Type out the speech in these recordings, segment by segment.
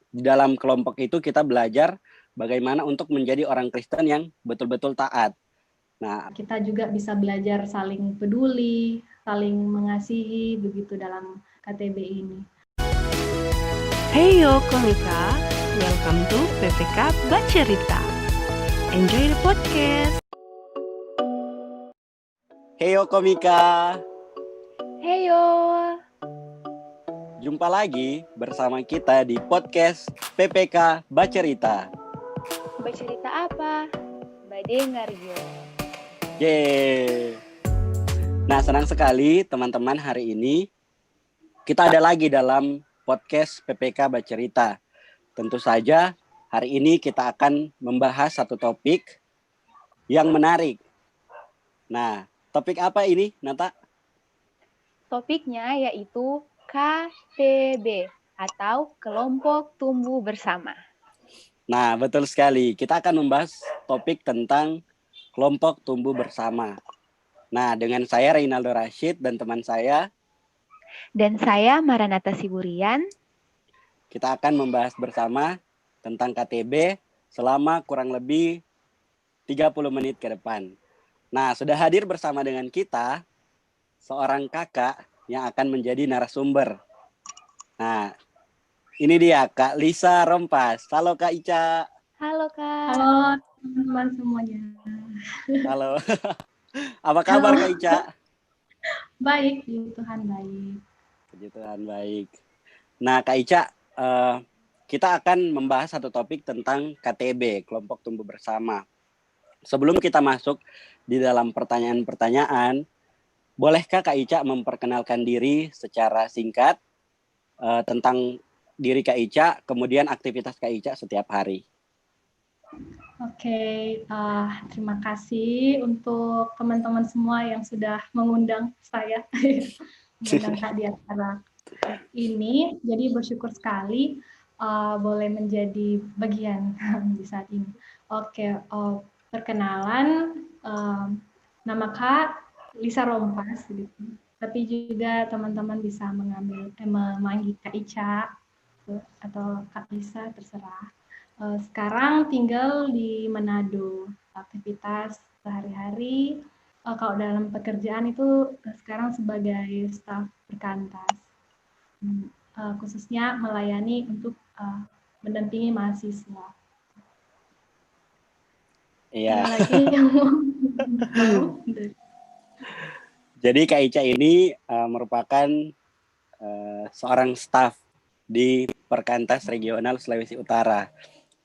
di dalam kelompok itu kita belajar bagaimana untuk menjadi orang Kristen yang betul-betul taat. Nah, kita juga bisa belajar saling peduli, saling mengasihi begitu dalam KTB ini. Hey yo komika, welcome to PPK Bacerita. Enjoy the podcast. heyo komika. Heyo. Jumpa lagi bersama kita di podcast PPK Bacerita. Bacerita apa? Badengar yo. Yeay. Nah, senang sekali teman-teman hari ini kita ada lagi dalam podcast PPK Bacerita. Tentu saja hari ini kita akan membahas satu topik yang menarik. Nah, topik apa ini, Nata? Topiknya yaitu KTB atau Kelompok Tumbuh Bersama. Nah, betul sekali. Kita akan membahas topik tentang kelompok tumbuh bersama. Nah, dengan saya Reynaldo Rashid dan teman saya, Dan saya Maranatha Siburian. kita akan membahas bersama tentang KTB selama kurang lebih 30 menit ke depan. Nah, sudah hadir bersama dengan kita seorang kakak yang akan menjadi narasumber. Nah, ini dia Kak Lisa Rompas. Halo Kak Ica. Halo Kak. Halo teman-teman semuanya. Halo. Apa kabar Kak Ica? Baik, puji Tuhan baik. Puji Tuhan baik. Nah Kak Ica, kita akan membahas satu topik tentang KTB, Kelompok Tumbuh Bersama. Sebelum kita masuk di dalam pertanyaan-pertanyaan, bolehkah Kak Ica memperkenalkan diri secara singkat tentang diri Kak Ica, kemudian aktivitas Kak Ica setiap hari? Oke, terima kasih untuk teman-teman semua yang sudah mengundang saya, mengundang Kak di acara ini. Jadi bersyukur sekali boleh menjadi bagian di saat ini. Oke, perkenalan, nama Kak Lisa Rompas, gitu. Tapi juga teman-teman bisa memanggil Kak Ica atau Kak Lisa, terserah. Sekarang tinggal di Manado. Aktivitas sehari-hari, kalau dalam pekerjaan itu sekarang sebagai staf perkantas. Khususnya melayani untuk mendampingi mahasiswa. Iya. Lagi yang mau. Jadi Kak Ica ini merupakan seorang staf di Perkantas Regional Sulawesi Utara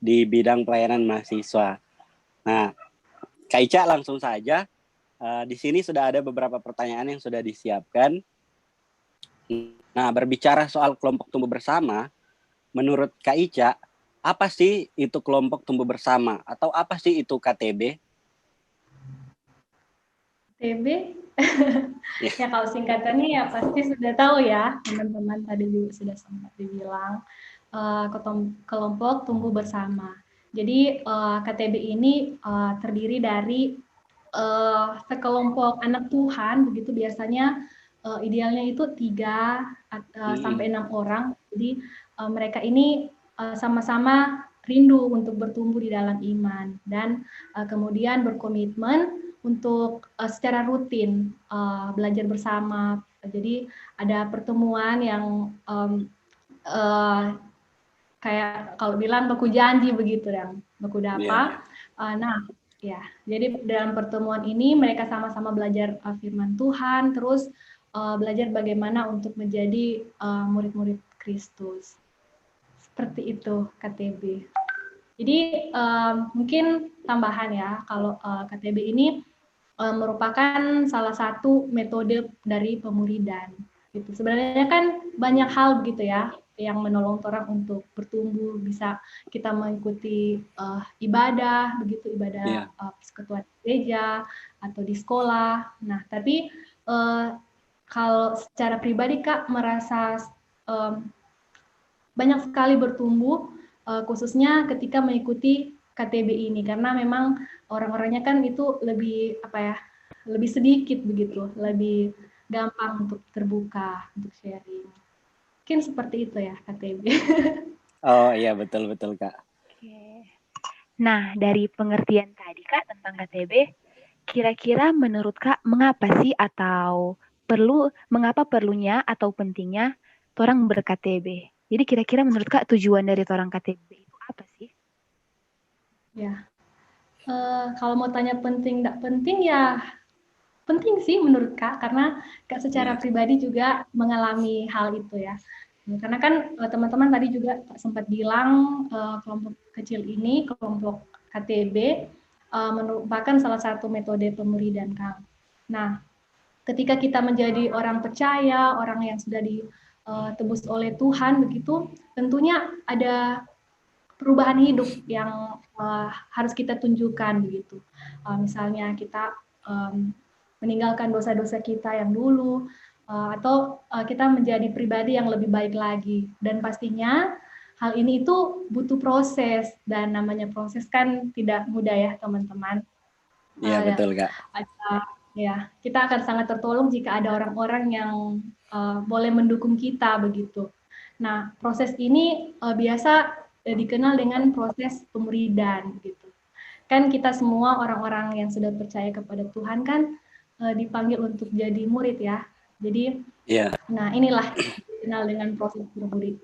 di bidang pelayanan mahasiswa. Nah, Kak Ica langsung saja. Di sini sudah ada beberapa pertanyaan yang sudah disiapkan. Nah, berbicara soal kelompok tumbuh bersama, menurut Kak Ica, apa sih itu kelompok tumbuh bersama? Atau apa sih itu KTB? KTB? Ya kalau singkatannya ya pasti sudah tahu ya, teman-teman tadi juga sudah sempat dibilang. Kelompok tumbuh bersama. Jadi KTB ini terdiri dari sekelompok anak Tuhan, begitu biasanya idealnya itu 3 sampai 6 orang. Jadi mereka ini sama-sama rindu untuk bertumbuh di dalam iman dan kemudian berkomitmen untuk secara rutin belajar bersama. Jadi ada pertemuan yang kayak kalau bilang baku janji begitu yang baku dapa. Nah, ya, jadi dalam pertemuan ini mereka sama-sama belajar firman Tuhan, terus belajar bagaimana untuk menjadi murid-murid Kristus. Seperti itu KTB. Jadi mungkin tambahan ya, kalau KTB ini merupakan salah satu metode dari pemuridan. Gitu. Sebenarnya kan banyak hal begitu ya yang menolong orang untuk bertumbuh, bisa kita mengikuti ibadah, begitu ibadah persekutuan gereja atau di sekolah. Nah, tapi kalau secara pribadi Kak merasa banyak sekali bertumbuh, khususnya ketika mengikuti KTB ini, karena memang orang-orangnya kan itu lebih lebih sedikit begitu, lebih gampang untuk terbuka, untuk sharing. Mungkin seperti itu ya KTB. Oh iya, betul Kak. Oke. Nah, dari pengertian tadi Kak tentang KTB, kira-kira menurut Kak mengapa sih atau mengapa perlunya atau pentingnya orang ber-KTB? Jadi kira-kira menurut Kak tujuan dari orang KTB itu apa sih? Ya, kalau mau tanya penting nggak penting ya penting sih menurut Kak, karena Kak secara pribadi juga mengalami hal itu ya. Karena kan teman-teman tadi juga sempat bilang kelompok kecil ini, kelompok KTB, merupakan salah satu metode pemuridan Kang. Nah, ketika kita menjadi orang percaya, orang yang sudah ditebus oleh Tuhan begitu, tentunya ada perubahan hidup yang harus kita tunjukkan begitu. Misalnya kita meninggalkan dosa-dosa kita yang dulu, atau kita menjadi pribadi yang lebih baik lagi. Dan pastinya hal ini itu butuh proses, dan namanya proses kan tidak mudah ya teman-teman. Iya, betul Kak. Ya, kita akan sangat tertolong jika ada orang-orang yang boleh mendukung kita begitu. Nah, proses ini biasa dikenal dengan proses pemuridan gitu. Kan kita semua orang-orang yang sudah percaya kepada Tuhan kan dipanggil untuk jadi murid ya. Jadi, nah inilah dikenal dengan proses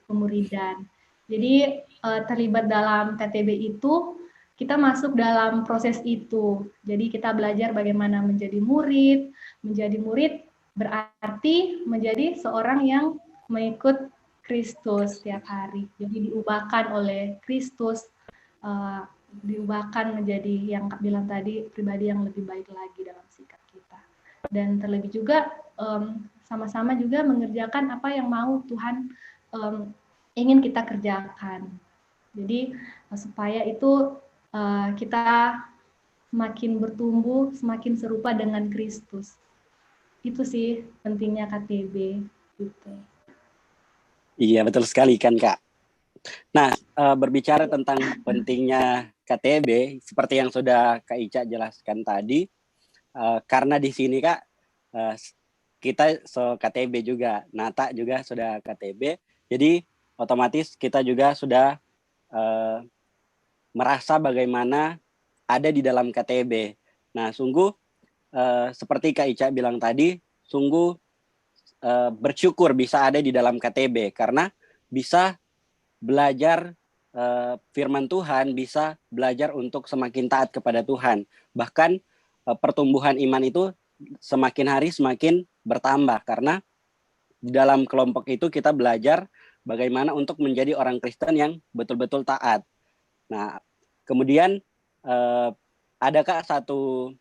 pemuridan. Jadi terlibat dalam KTB itu kita masuk dalam proses itu. Jadi kita belajar bagaimana menjadi murid. Menjadi murid berarti menjadi seorang yang mengikut Kristus setiap hari. Jadi diubahkan oleh Kristus, diubahkan menjadi yang Kak bilang tadi, pribadi yang lebih baik lagi dalam sikap kita. Dan terlebih juga sama-sama juga mengerjakan apa yang mau Tuhan ingin kita kerjakan. Jadi supaya itu kita semakin bertumbuh, semakin serupa dengan Kristus. Itu sih pentingnya KTB. Gitu. Iya, betul sekali kan Kak. Nah, berbicara tentang pentingnya KTB, seperti yang sudah Kak Ica jelaskan tadi, karena di sini Kak, kita KTB juga, Nata juga sudah KTB, jadi otomatis kita juga sudah merasa bagaimana ada di dalam KTB. Nah, sungguh seperti Kak Ica bilang tadi, sungguh bersyukur bisa ada di dalam KTB karena bisa belajar firman Tuhan, bisa belajar untuk semakin taat kepada Tuhan. Bahkan pertumbuhan iman itu semakin hari semakin bertambah karena di dalam kelompok itu kita belajar bagaimana untuk menjadi orang Kristen yang betul-betul taat. Nah, kemudian ada Kak satu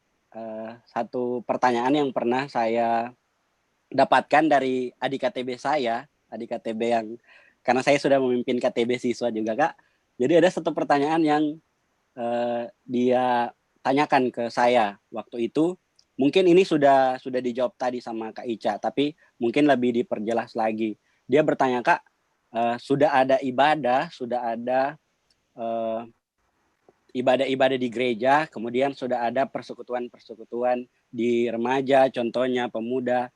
pertanyaan yang pernah saya dapatkan dari adik KTB saya, adik KTB yang karena saya sudah memimpin KTB siswa juga Kak. Jadi ada satu pertanyaan yang dia tanyakan ke saya waktu itu. Mungkin ini sudah dijawab tadi sama Kak Ica, tapi mungkin lebih diperjelas lagi. Dia bertanya, Kak, sudah ada ibadah, sudah ada ibadah-ibadah di gereja, kemudian sudah ada persekutuan-persekutuan di remaja, contohnya pemuda.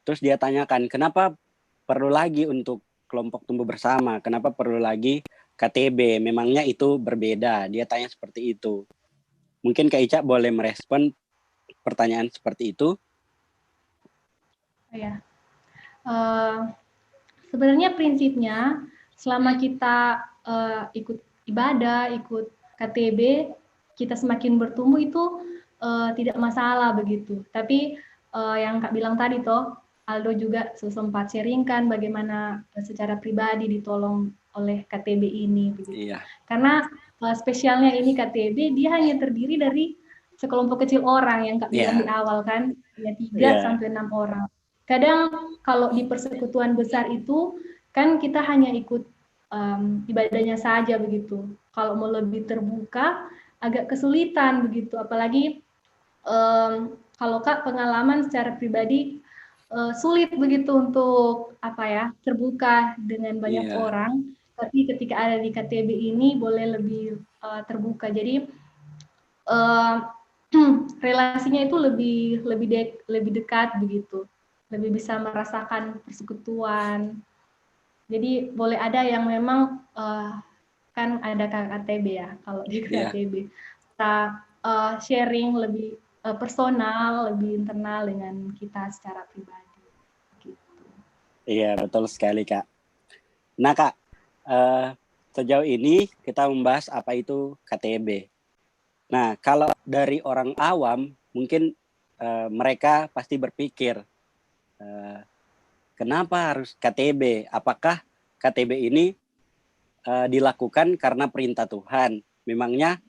Terus dia tanyakan, kenapa perlu lagi untuk kelompok tumbuh bersama? Kenapa perlu lagi KTB? Memangnya itu berbeda? Dia tanya seperti itu. Mungkin Kak Ica boleh merespon pertanyaan seperti itu? Ya. Sebenarnya prinsipnya selama kita ikut ibadah, ikut KTB, kita semakin bertumbuh itu tidak masalah begitu. Tapi yang Kak bilang tadi toh, Aldo juga sempat sharingkan bagaimana secara pribadi ditolong oleh KTB ini. Begitu. Iya. Karena spesialnya ini KTB, dia hanya terdiri dari sekelompok kecil orang yang Kak bilang di awal kan, ya 3-6 orang. Kadang kalau di persekutuan besar itu kan kita hanya ikut ibadahnya saja begitu. Kalau mau lebih terbuka agak kesulitan begitu. Apalagi kalau Kak pengalaman secara pribadi sulit begitu untuk terbuka dengan banyak orang. Tapi ketika ada di KTB ini boleh lebih terbuka. Jadi relasinya itu lebih dekat begitu. Lebih bisa merasakan persekutuan. Jadi boleh ada yang memang kan ada KKTB ya, kalau di KKTB kita sharing lebih personal, lebih internal dengan kita secara pribadi. Gitu. Iya, betul sekali, Kak. Nah, Kak, sejauh ini kita membahas apa itu KTB. Nah, kalau dari orang awam, mungkin mereka pasti berpikir, kenapa harus KTB? Apakah KTB ini dilakukan karena perintah Tuhan? Memangnya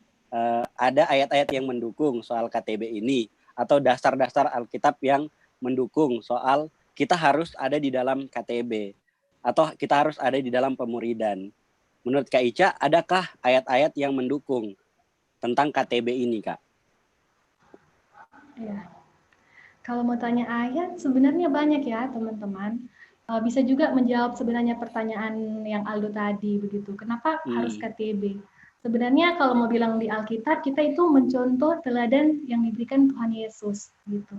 ada ayat-ayat yang mendukung soal KTB ini? Atau dasar-dasar Alkitab yang mendukung soal kita harus ada di dalam KTB? Atau kita harus ada di dalam pemuridan? Menurut Kak Ica, adakah ayat-ayat yang mendukung tentang KTB ini, Kak? Ya. Kalau mau tanya ayat, sebenarnya banyak ya teman-teman. Bisa juga menjawab sebenarnya pertanyaan yang Aldo tadi begitu. Kenapa harus KTB? Sebenarnya kalau mau bilang di Alkitab, kita itu mencontoh teladan yang diberikan Tuhan Yesus gitu.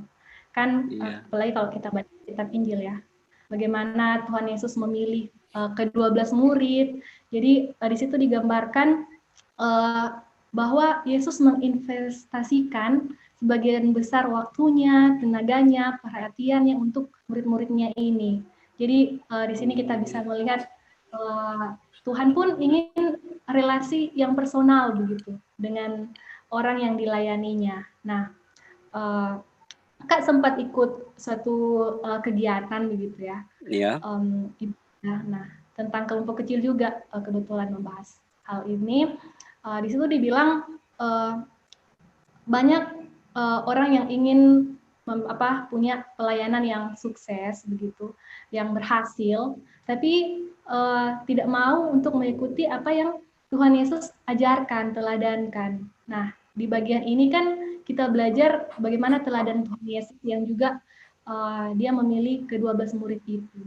Kan apalagi kalau kita baca kitab Injil ya. Bagaimana Tuhan Yesus memilih ke-12 murid. Jadi di situ digambarkan bahwa Yesus menginvestasikan sebagian besar waktunya, tenaganya, perhatiannya untuk murid-muridnya ini. Jadi di sini kita bisa melihat Tuhan pun ingin relasi yang personal begitu dengan orang yang dilayaninya. Nah, Kak sempat ikut suatu kegiatan begitu ya. Iya. Nah, tentang kelompok kecil juga kebetulan membahas hal ini. Di situ dibilang banyak orang yang ingin punya pelayanan yang sukses begitu, yang berhasil, tapi tidak mau untuk mengikuti apa yang Tuhan Yesus ajarkan, teladankan. Nah, di bagian ini kan kita belajar bagaimana teladan Tuhan Yesus yang juga dia memilih ke-12 murid itu.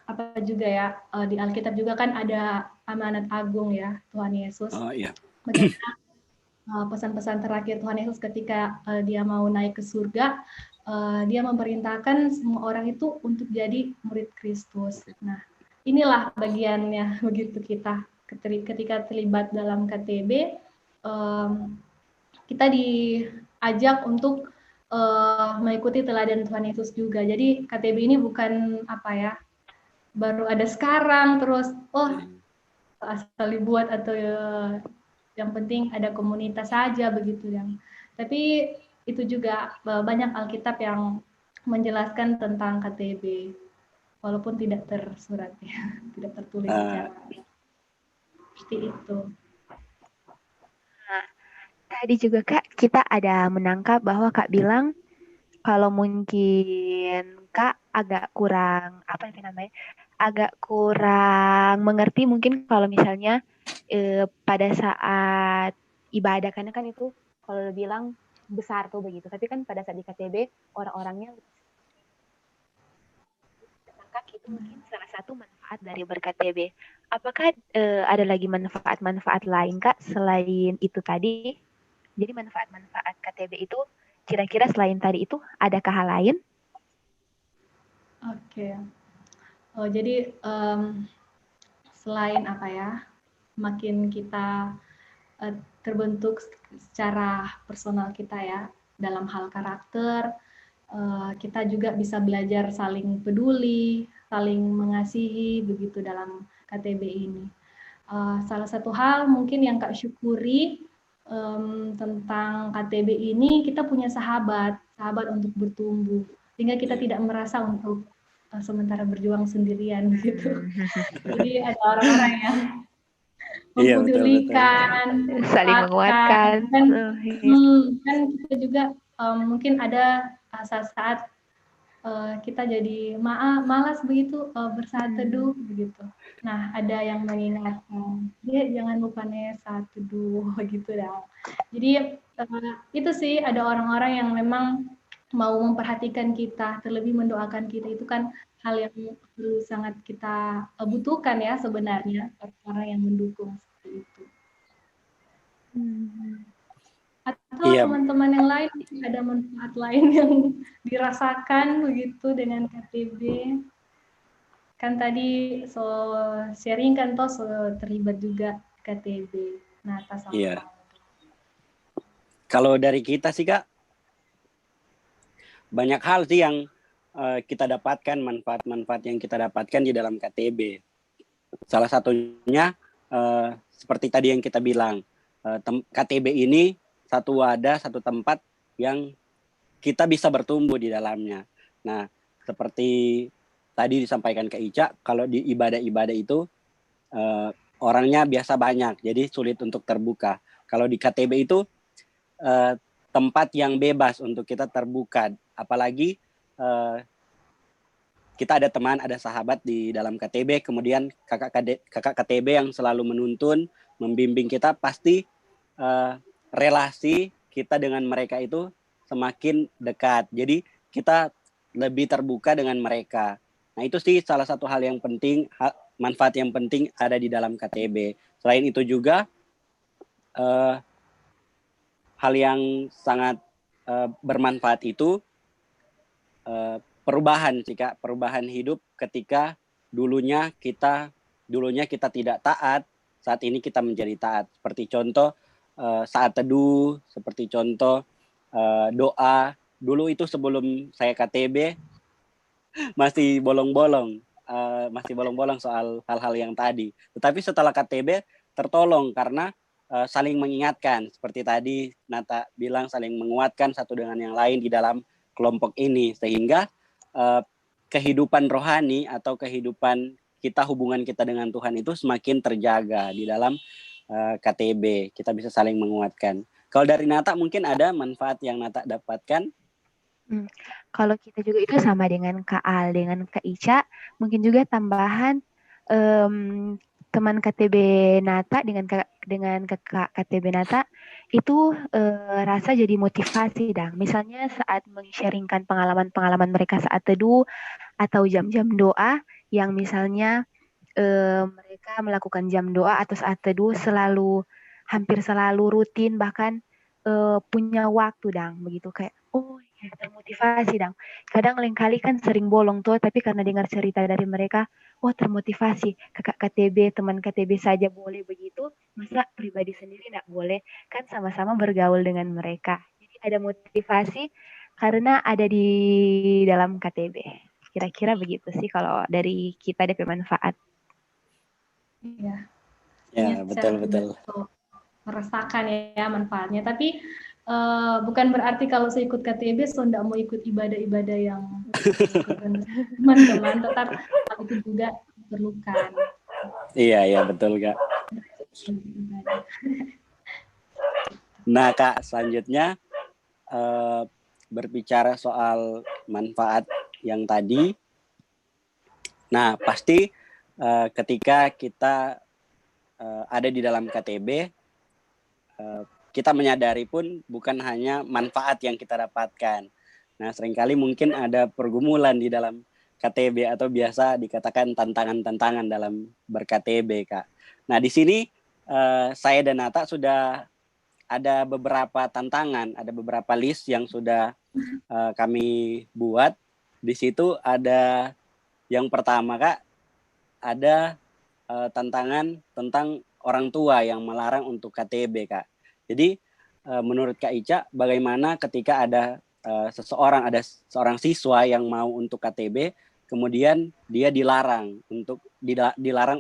Apa juga ya, di Alkitab juga kan ada amanat agung ya Tuhan Yesus. Iya. Bagaimana pesan-pesan terakhir Tuhan Yesus ketika dia mau naik ke surga, dia memerintahkan semua orang itu untuk jadi murid Kristus. Nah, inilah bagiannya begitu kita ketika terlibat dalam KTB, kita diajak untuk mengikuti teladan Tuhan Yesus juga. Jadi KTB ini bukan baru ada sekarang terus asal dibuat atau yang penting ada komunitas saja begitu yang. Tapi itu juga banyak Alkitab yang menjelaskan tentang KTB walaupun tidak tersurat ya, tidak tertulis secara seperti itu. Nah, tadi juga Kak kita ada menangkap bahwa Kak bilang kalau mungkin Kak agak kurang agak kurang mengerti mungkin kalau misalnya pada saat ibadah karena kan itu kalau bilang besar tuh begitu, tapi kan pada saat di KTB orang-orangnya tangkap itu mungkin salah satu manfaat dari ber-KTB. Apakah ada lagi manfaat-manfaat lain Kak selain itu tadi? Jadi manfaat-manfaat KTB itu kira-kira selain tadi itu adakah hal lain? Oke. Jadi selain makin kita terbentuk secara personal kita ya dalam hal karakter, kita juga bisa belajar saling peduli, saling mengasihi begitu dalam KTB ini. Salah satu hal mungkin yang Kak syukuri tentang KTB ini, kita punya sahabat untuk bertumbuh, sehingga kita tidak merasa untuk sementara berjuang sendirian begitu. Jadi ada orang-orang yang mempedulikan, saling menguatkan. Kan kita juga mungkin ada saat-saat kita jadi malas begitu bersaat teduh begitu. Nah, ada yang mengingatkan, jangan lupa nih saat teduh begitu dah. Jadi itu sih ada orang-orang yang memang mau memperhatikan kita, terlebih mendoakan kita, itu kan hal yang perlu sangat kita butuhkan ya sebenarnya, orang yang mendukung seperti itu. Atau teman-teman yang lain ada manfaat lain yang dirasakan begitu dengan KTB? kan tadi so sharing kan toh so terlibat juga KTB Nata sama Iya. Kalau dari kita sih Kak, banyak hal sih yang kita dapatkan, manfaat-manfaat yang kita dapatkan di dalam KTB. Salah satunya seperti tadi yang kita bilang, KTB ini satu wadah, satu tempat yang kita bisa bertumbuh di dalamnya. Nah, seperti tadi disampaikan ke Ica, kalau di ibadah-ibadah itu orangnya biasa banyak, jadi sulit untuk terbuka. Kalau di KTB itu tempat yang bebas untuk kita terbuka, apalagi kita ada teman, ada sahabat di dalam KTB, kemudian kakak KTB yang selalu menuntun, membimbing kita, pasti relasi kita dengan mereka itu semakin dekat. Jadi kita lebih terbuka dengan mereka. Nah itu sih salah satu hal yang penting, manfaat yang penting ada di dalam KTB. Selain itu juga hal yang sangat bermanfaat itu perubahan sih Kak, perubahan hidup ketika dulunya kita tidak taat, saat ini kita menjadi taat. Seperti contoh saat teduh, seperti contoh doa. Dulu itu sebelum saya KTB masih bolong-bolong soal hal-hal yang tadi. Tetapi setelah KTB tertolong karena saling mengingatkan, seperti tadi Nata bilang, saling menguatkan satu dengan yang lain di dalam kelompok ini, sehingga kehidupan rohani atau kehidupan kita, hubungan kita dengan Tuhan itu semakin terjaga di dalam KTB. Kita bisa saling menguatkan. Kalau dari Nata mungkin ada manfaat yang Nata dapatkan? Kalau kita juga itu sama dengan Kak Al, dengan Kak Ica, mungkin juga tambahan teman KTB Nata dengan kakak KTB Nata itu rasa jadi motivasi dang. Misalnya saat meng-sharingkan pengalaman-pengalaman mereka saat teduh atau jam-jam doa yang misalnya mereka melakukan jam doa atau saat teduh hampir selalu rutin, bahkan punya waktu dang begitu, kayak ya, termotivasi dang. Kadang lain kali kan sering bolong tuh, tapi karena dengar cerita dari mereka, termotivasi. Kakak KTB, teman KTB saja boleh begitu, masa pribadi sendiri nggak boleh? Kan sama-sama bergaul dengan mereka. Jadi ada motivasi karena ada di dalam KTB. Kira-kira begitu sih kalau dari kita DP manfaat. Iya. Ya, betul. Merasakan ya manfaatnya. Tapi bukan berarti kalau saya ikut KTB, so tidak mau ikut ibadah-ibadah yang teman-teman, tetap hal itu juga diperlukan. Iya, betul Kak. Nah Kak, selanjutnya berbicara soal manfaat yang tadi. Nah pasti ketika kita ada di dalam KTB, kita menyadari pun bukan hanya manfaat yang kita dapatkan. Nah, seringkali mungkin ada pergumulan di dalam KTB atau biasa dikatakan tantangan-tantangan dalam ber-KTB, Kak. Nah, di sini saya dan Nata sudah ada beberapa tantangan, ada beberapa list yang sudah kami buat. Di situ ada yang pertama, Kak, ada tantangan tentang orang tua yang melarang untuk KTB, Kak. Jadi menurut Kak Ica, bagaimana ketika ada seorang siswa yang mau untuk KTB, kemudian dia dilarang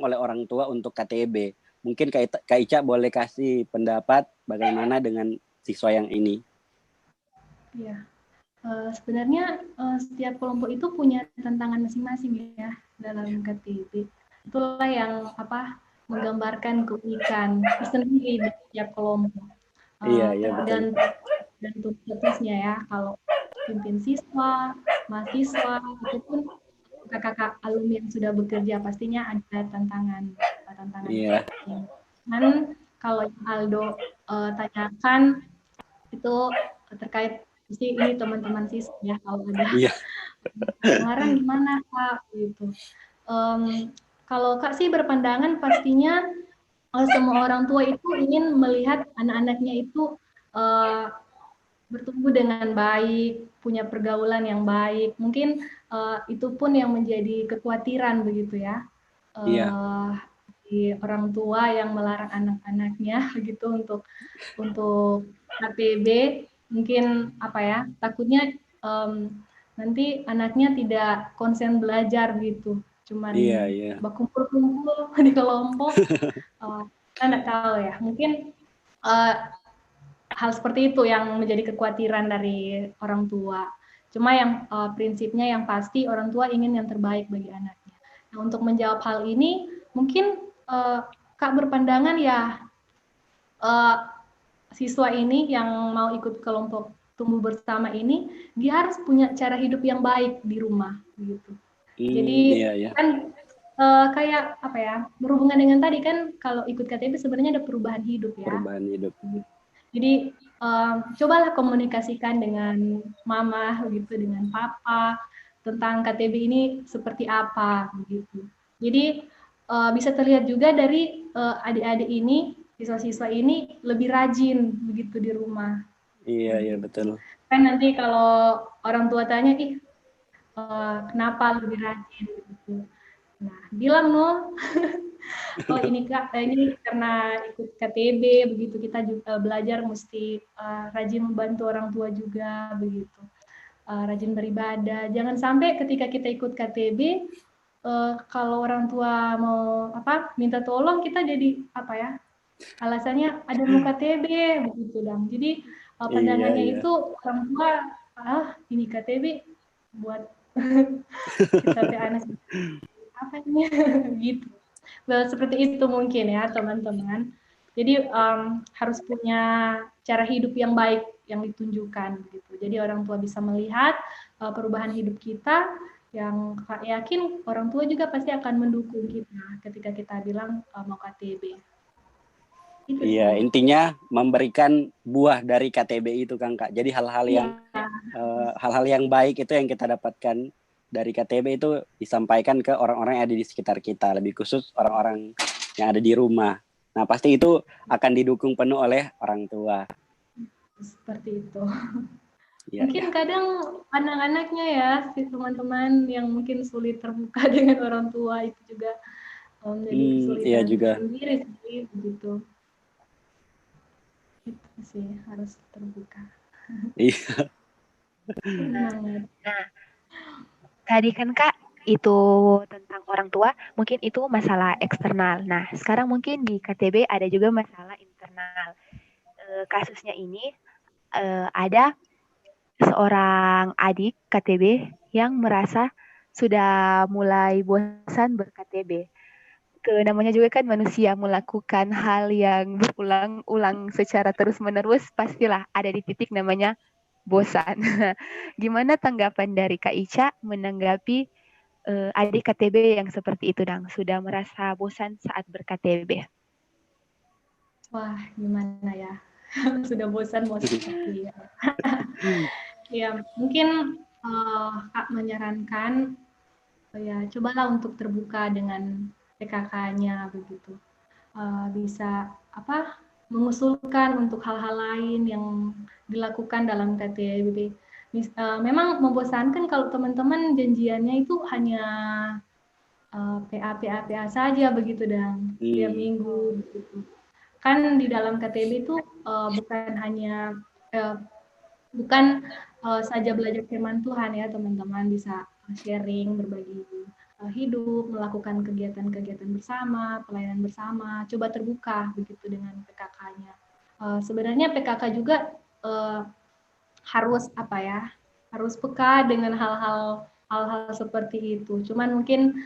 oleh orang tua untuk KTB. Mungkin Kak Ica boleh kasih pendapat bagaimana dengan siswa yang ini? Ya, sebenarnya setiap kelompok itu punya tantangan masing-masing ya dalam KTB. Itulah yang menggambarkan keunikan sendiri di setiap kelompok. Iya, betul. Dan tugasnya ya, kalau pimpin siswa, mahasiswa, ataupun kakak-kakak alumni yang sudah bekerja, pastinya ada tantangan. Iya. Dan kalau Aldo tanyakan itu terkait ini teman-teman siswa ya, kalau ada larang gimana Kak gitu. Kalau Kak sih berpandangan pastinya semua orang tua itu ingin melihat anak-anaknya itu bertumbuh dengan baik, punya pergaulan yang baik. Mungkin itu pun yang menjadi kekhawatiran begitu ya. Iya. Di orang tua yang melarang anak-anaknya begitu untuk KTB, mungkin apa ya, takutnya nanti anaknya tidak konsen belajar gitu, cuman Iya, iya. berkumpul-kumpul di kelompok. Kita nggak tahu ya, mungkin hal seperti itu yang menjadi kekhawatiran dari orang tua. Cuma yang prinsipnya yang pasti orang tua ingin yang terbaik bagi anaknya. Nah, untuk menjawab hal ini, mungkin Kak berpandangan ya siswa ini yang mau ikut kelompok tumbuh bersama ini, dia harus punya cara hidup yang baik di rumah, gitu. Jadi Iya, iya. kan kayak apa ya, berhubungan dengan tadi kan kalau ikut KTB sebenarnya ada perubahan hidup ya. Perubahan hidup. Jadi cobalah komunikasikan dengan mama gitu, dengan papa tentang KTB ini seperti apa begitu. Jadi bisa terlihat juga dari adik-adik ini, siswa-siswa ini lebih rajin begitu di rumah. Iya, iya betul. Kan nanti kalau orang tua tanya, ih kenapa lebih rajin gitu. Nah, bilang oh ini Kak, ini karena ikut KTB begitu, kita juga belajar mesti rajin membantu orang tua juga begitu. Rajin beribadah. Jangan sampai ketika kita ikut KTB kalau orang tua mau minta tolong, kita jadi apa ya? Alasannya ada mau KTB begitu dong. Jadi pandangannya Iya, iya. itu orang tua, ini KTB buat kita anak apa ini gitu. Seperti itu mungkin ya teman-teman. Jadi harus punya cara hidup yang baik yang ditunjukkan gitu. Jadi orang tua bisa melihat perubahan hidup kita, yang yakin orang tua juga pasti akan mendukung kita ketika kita bilang mau KTB. Itu Iya, sih. intinya memberikan buah dari KTB itu kan Kak. Jadi hal-hal yang baik itu yang kita dapatkan dari KTB itu disampaikan ke orang-orang yang ada di sekitar kita, lebih khusus orang-orang yang ada di rumah. Nah, pasti itu akan didukung penuh oleh orang tua. Seperti itu. Ya, Mungkin ya. kadang anak-anaknya ya, si teman-teman yang mungkin sulit terbuka dengan orang tua itu juga menjadi Iya kesulitan juga. sendiri sih begitu. Itu sih harus terbuka. Iya. Semangat. Nah, tadi kan Kak itu tentang orang tua, mungkin itu masalah eksternal. Nah, sekarang mungkin di KTB ada juga masalah internal. Kasusnya ini ada seorang adik KTB yang merasa sudah mulai bosan ber-KTB. Namanya juga kan manusia melakukan hal yang berulang-ulang secara terus-menerus, pastilah ada di titik namanya bosan. Gimana tanggapan dari Kak Ica menanggapi adik KTB yang seperti itu, Dang? Sudah merasa bosan saat ber-KTB? Wah, gimana ya? Sudah bosan mau seperti ya. Ya, mungkin Kak menyarankan ya cobalah untuk terbuka dengan PKK-nya begitu. Bisa mengusulkan untuk hal-hal lain yang dilakukan dalam KTB. Memang membosankan kalau teman-teman janjiannya itu hanya PA saja begitu dan tiap minggu begitu. Kan di dalam KTB itu bukan saja belajar firman Tuhan ya teman-teman, bisa sharing, berbagi hidup, melakukan kegiatan-kegiatan bersama, pelayanan bersama, coba terbuka begitu dengan PKK-nya. Sebenarnya PKK juga harus harus peka dengan hal-hal seperti itu. Cuman mungkin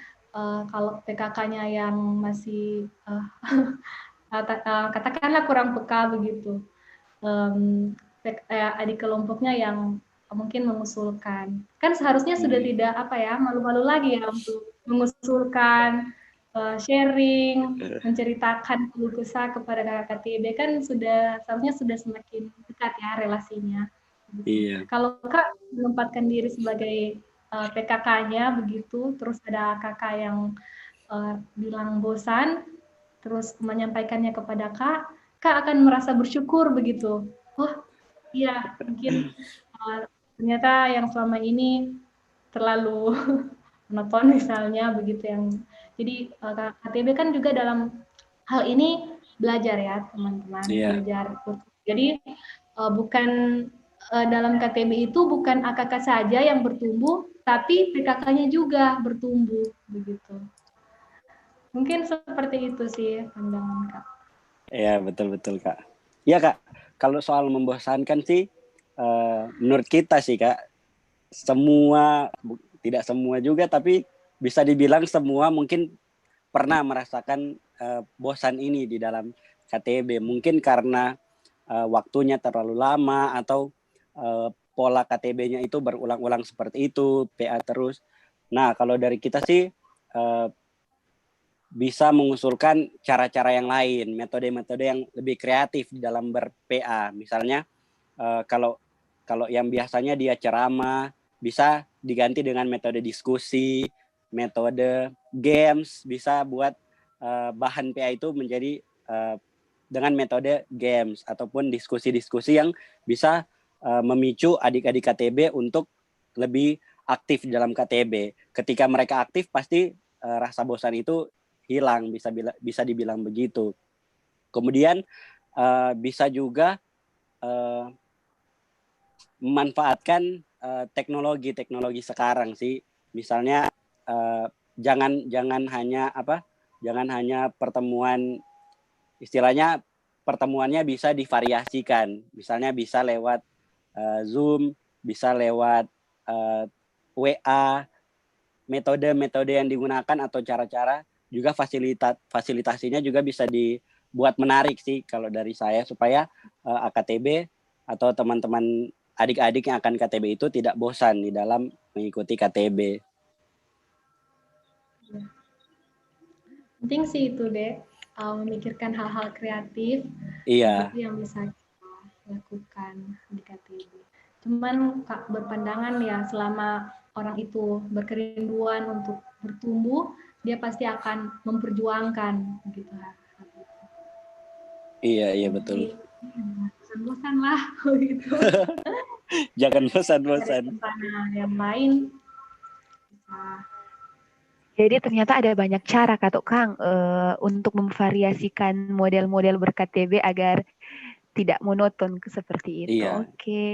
kalau PKK-nya yang masih katakanlah kurang peka begitu, adik kelompoknya yang mungkin mengusulkan, kan seharusnya sudah tidak malu-malu lagi ya untuk mengusulkan, sharing, menceritakan keluh kesah kepada kakak KTB, kan seharusnya sudah semakin dekat ya relasinya. Iya. Kalau Kak menempatkan diri sebagai PKK-nya begitu, terus ada kakak yang bilang bosan, terus menyampaikannya kepada Kak akan merasa bersyukur begitu. Oh, Iya, mungkin ternyata yang selama ini terlalu monoton misalnya begitu yang. Jadi KTB kan juga dalam hal ini belajar ya teman-teman, Iya. belajar. Jadi bukan dalam KTB itu bukan AKK saja yang bertumbuh, tapi PKK-nya juga bertumbuh begitu. Mungkin seperti itu sih pandangan Kak. Iya, betul Kak. Iya Kak, kalau soal membosankan sih menurut kita sih Kak, tidak semua juga, tapi bisa dibilang semua mungkin pernah merasakan bosan ini di dalam KTB. Mungkin karena waktunya terlalu lama atau pola KTB-nya itu berulang-ulang seperti itu, PA terus. Nah, kalau dari kita sih bisa mengusulkan cara-cara yang lain, metode-metode yang lebih kreatif di dalam ber-PA. Misalnya kalau yang biasanya dia ceramah, bisa diganti dengan metode diskusi, metode games, bisa buat bahan PA itu menjadi dengan metode games ataupun diskusi-diskusi yang bisa memicu adik-adik KTB untuk lebih aktif di dalam KTB. Ketika mereka aktif, pasti rasa bosan itu hilang, bisa dibilang begitu. Kemudian bisa juga memanfaatkan teknologi sekarang sih. Misalnya jangan hanya pertemuan, istilahnya pertemuannya bisa divariasikan. Misalnya bisa lewat Zoom, bisa lewat WA, metode-metode yang digunakan atau cara-cara juga fasilitasinya juga bisa dibuat menarik sih kalau dari saya, supaya AKTB atau teman-teman adik-adik yang akan KTB itu tidak bosan di dalam mengikuti KTB. Penting sih itu deh, memikirkan hal-hal kreatif. Iya. Itu yang bisa kita lakukan di KTB. Cuman Kak berpandangan ya, selama orang itu berkerinduan untuk bertumbuh, dia pasti akan memperjuangkan gitu. Iya betul. Bosan-bosan lah gitu. Jangan bosan-bosan. Yang lain. Jadi ternyata ada banyak cara Kak Kang untuk memvariasikan model-model ber-KTB agar tidak monoton seperti itu. Iya. Oke.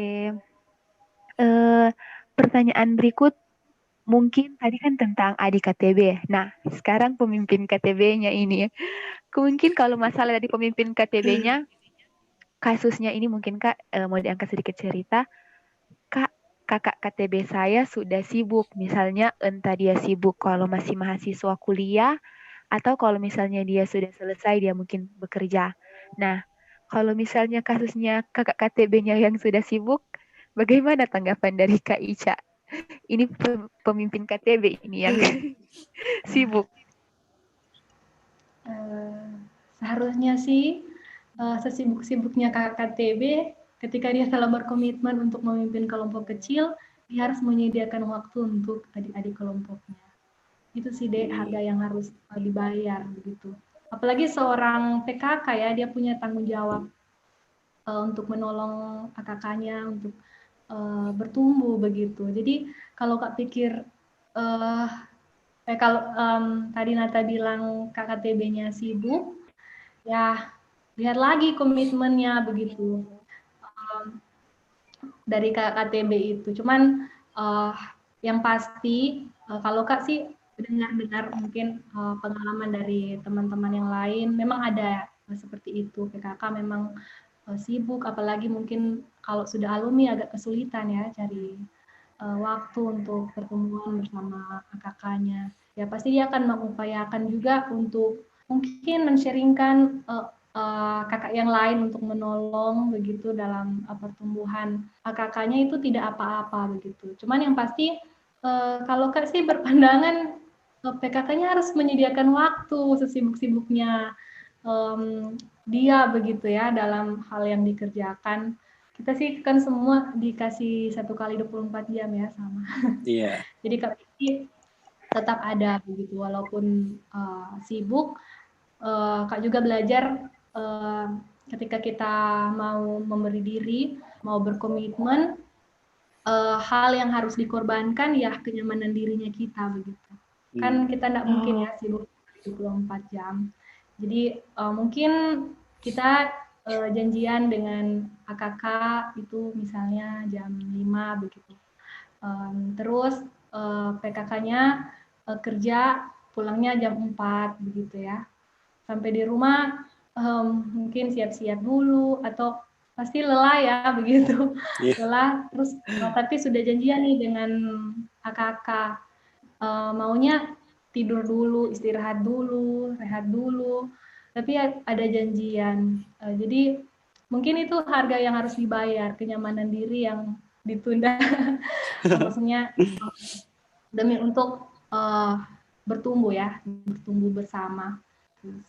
Pertanyaan berikut, mungkin tadi kan tentang adik KTB. Nah, sekarang pemimpin KTB-nya ini. Mungkin kalau masalah dari pemimpin KTB-nya, kasusnya ini mungkin Kak mau diangkat sedikit cerita. Kak, kakak KTB saya sudah sibuk. Misalnya entah dia sibuk kalau masih mahasiswa kuliah, atau kalau misalnya dia sudah selesai, dia mungkin bekerja. Nah, kalau misalnya kasusnya kakak KTB-nya yang sudah sibuk, bagaimana tanggapan dari Kak Ica? Ini pemimpin KTB ini yang sibuk. Seharusnya sih sesibuk-sibuknya kakak KTB, ketika dia telah berkomitmen untuk memimpin kelompok kecil, dia harus menyediakan waktu untuk adik-adik kelompoknya. Itu sih deh harga yang harus dibayar begitu. Apalagi seorang PKK ya, dia punya tanggung jawab untuk menolong AKK-nya untuk bertumbuh begitu. Jadi kalau Kak pikir kalau tadi Nata bilang KKTB-nya sibuk, ya lihat lagi komitmennya begitu dari KKTB itu. Cuman yang pasti kalau Kak sih dengar mungkin pengalaman dari teman-teman yang lain, memang ada seperti itu. PKK memang sibuk, apalagi mungkin kalau sudah alumni agak kesulitan ya cari waktu untuk pertemuan bersama kakaknya. Ya pasti dia akan mengupayakan juga untuk mungkin men-sharingkan kakak yang lain untuk menolong begitu dalam pertumbuhan kakaknya itu tidak apa-apa begitu. Cuman yang pasti kalau Kak sih berpandangan PKK-nya harus menyediakan waktu sesibuk-sibuknya dia begitu ya dalam hal yang dikerjakan. Kita sih kan semua dikasih 1 kali 24 jam ya sama. Iya. Jadi Kak tetap ada begitu walaupun sibuk, Kak juga belajar ketika kita mau memberi diri, mau berkomitmen, hal yang harus dikorbankan ya kenyamanan dirinya kita begitu. Kan kita tidak mungkin ya sibuk 24 jam. Jadi mungkin kita janjian dengan AKK itu misalnya jam 5 begitu. Terus PKK-nya kerja pulangnya jam 4 begitu ya. Sampai di rumah mungkin siap-siap dulu atau pasti lelah ya begitu. Lelah terus tapi sudah janjian nih dengan AKK maunya tidur dulu, istirahat dulu, rehat dulu. Tapi ada janjian. Jadi mungkin itu harga yang harus dibayar, kenyamanan diri yang ditunda. Maksudnya demi untuk bertumbuh ya, bertumbuh bersama.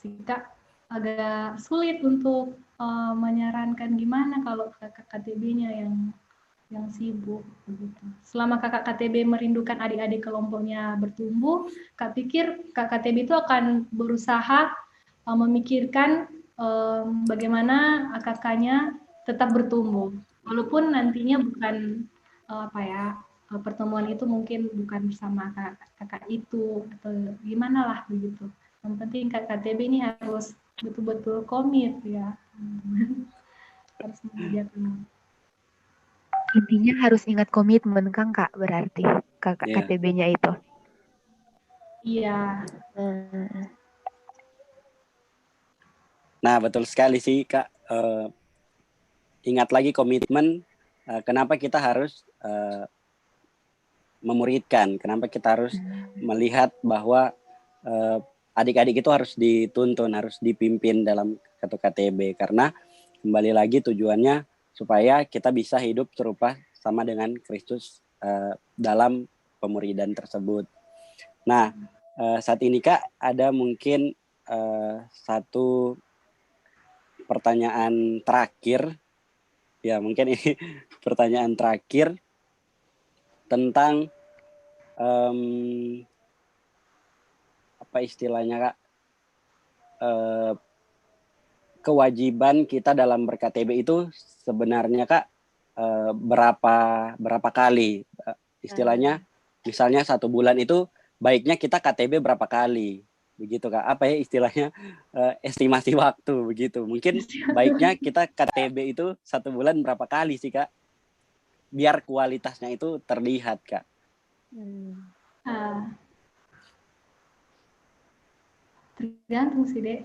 Sehingga agak sulit untuk menyarankan gimana kalau kakak KTB-nya yang sibuk begitu. Selama kakak KTB merindukan adik-adik kelompoknya bertumbuh, kak pikir kakak KTB itu akan berusaha memikirkan bagaimana AKK-nya tetap bertumbuh, walaupun nantinya bukan pertemuan itu mungkin bukan bersama kakak itu atau gimana lah begitu. Yang penting kakak KTB ini harus betul-betul komit ya, harus mengerjakan. Intinya harus ingat komitmen kan Kak, berarti kakak KTB-nya itu. Iya. Nah, betul sekali sih Kak. Ingat lagi komitmen, kenapa kita harus memuridkan, kenapa kita harus melihat bahwa adik-adik itu harus dituntun, harus dipimpin dalam satu KTB. Karena kembali lagi tujuannya supaya kita bisa hidup serupa sama dengan Kristus dalam pemuridan tersebut. Nah, saat ini Kak, ada mungkin satu pertanyaan terakhir, ya mungkin ini pertanyaan terakhir tentang apa istilahnya Kak, kewajiban kita dalam ber-KTB itu sebenarnya Kak berapa kali, istilahnya misalnya 1 bulan itu baiknya kita KTB berapa kali begitu Kak, apa ya istilahnya estimasi waktu begitu, mungkin baiknya kita KTB itu 1 bulan berapa kali sih Kak biar kualitasnya itu terlihat Kak? Tergantung sih Dek.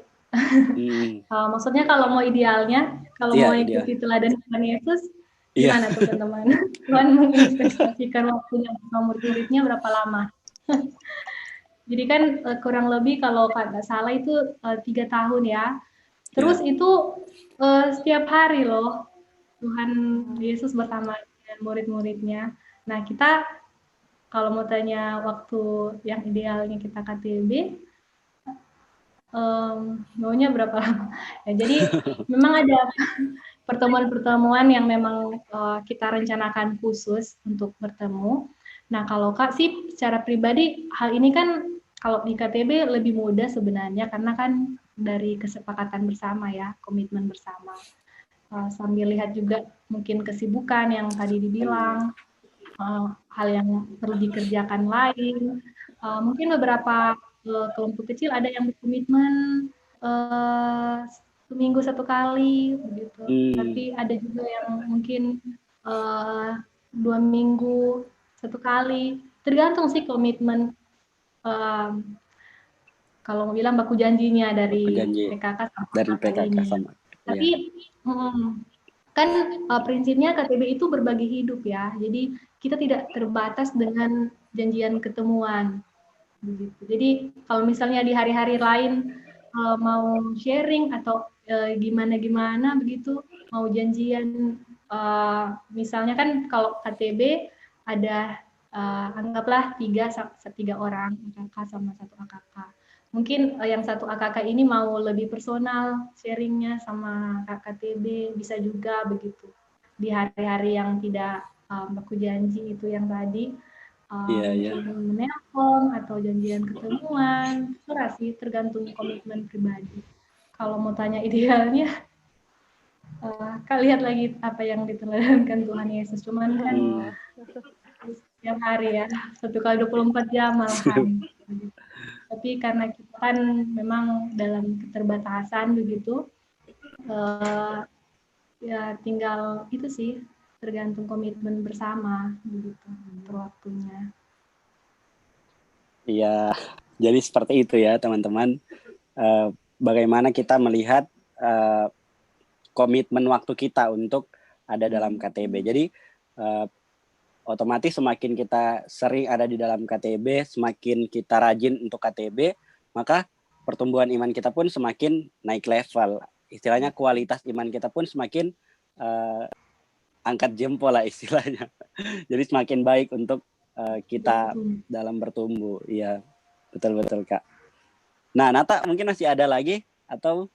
Maksudnya kalau mau idealnya, kalau mau ikuti teladan Tuhan Yesus, gimana teman-teman? Tuhan menginvestasikan waktunya bersama murid-muridnya berapa lama? Jadi kan kurang lebih kalau nggak salah itu 3 tahun ya. Terus itu setiap hari loh Tuhan Yesus bersama dengan murid-muridnya. Nah kita kalau mau tanya waktu yang idealnya kita KTB, maunya berapa lama? Ya, jadi memang ada pertemuan-pertemuan yang memang kita rencanakan khusus untuk bertemu. Nah kalau Kak sih secara pribadi hal ini kan kalau di KTB lebih mudah sebenarnya karena kan dari kesepakatan bersama ya, komitmen bersama. Sambil lihat juga mungkin kesibukan yang tadi dibilang, hal yang perlu dikerjakan lain. Mungkin beberapa kelompok kecil ada yang berkomitmen seminggu 1 kali begitu. Tapi ada juga yang mungkin 2 minggu 1 kali. Tergantung sih komitmen kalau mau bilang baku janjinya dari PKK sama dari PKK sama. Tapi kan prinsipnya KTB itu berbagi hidup ya. Jadi kita tidak terbatas dengan janjian ketemuan. Begitu. Jadi kalau misalnya di hari-hari lain mau sharing atau gimana-gimana begitu, mau janjian, misalnya kan kalau KTB ada anggaplah 3 orang AKK sama 1 AKK. Mungkin yang 1 AKK ini mau lebih personal sharingnya sama KTB, bisa juga begitu. Di hari-hari yang tidak baku janji itu yang tadi, mungkin menelpon atau janjian ketemuan, terserah sih tergantung komitmen pribadi. Kalau mau tanya idealnya, Kak lihat lagi apa yang diteladankan Tuhan Yesus. Cuman kan setiap hari ya, 1 kali 24 jam malahan. Tapi karena kita kan memang dalam keterbatasan begitu, ya tinggal itu sih, tergantung komitmen bersama begitu untuk waktunya. Iya, jadi seperti itu ya teman-teman. Bagaimana kita melihat komitmen waktu kita untuk ada dalam KTB. Jadi otomatis semakin kita sering ada di dalam KTB, semakin kita rajin untuk KTB, maka pertumbuhan iman kita pun semakin naik level. Istilahnya kualitas iman kita pun semakin angkat jempol lah istilahnya. Jadi semakin baik untuk kita dalam bertumbuh. Iya, betul-betul Kak. Nah, Nata mungkin masih ada lagi atau?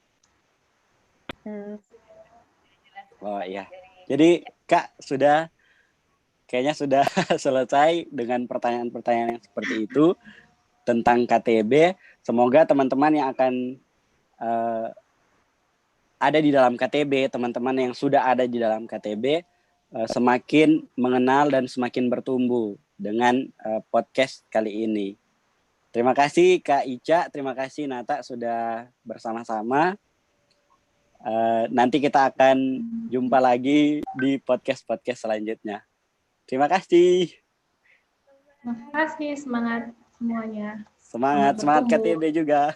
Oh iya. Jadi Kak kayaknya sudah selesai dengan pertanyaan-pertanyaan yang seperti itu tentang KTB. Semoga teman-teman yang akan ada di dalam KTB, teman-teman yang sudah ada di dalam KTB semakin mengenal dan semakin bertumbuh dengan podcast kali ini. Terima kasih Kak Ica, terima kasih Nata sudah bersama-sama. Nanti kita akan jumpa lagi di podcast-podcast selanjutnya. Terima kasih. Terima kasih, semangat semuanya. Semangat KTB juga.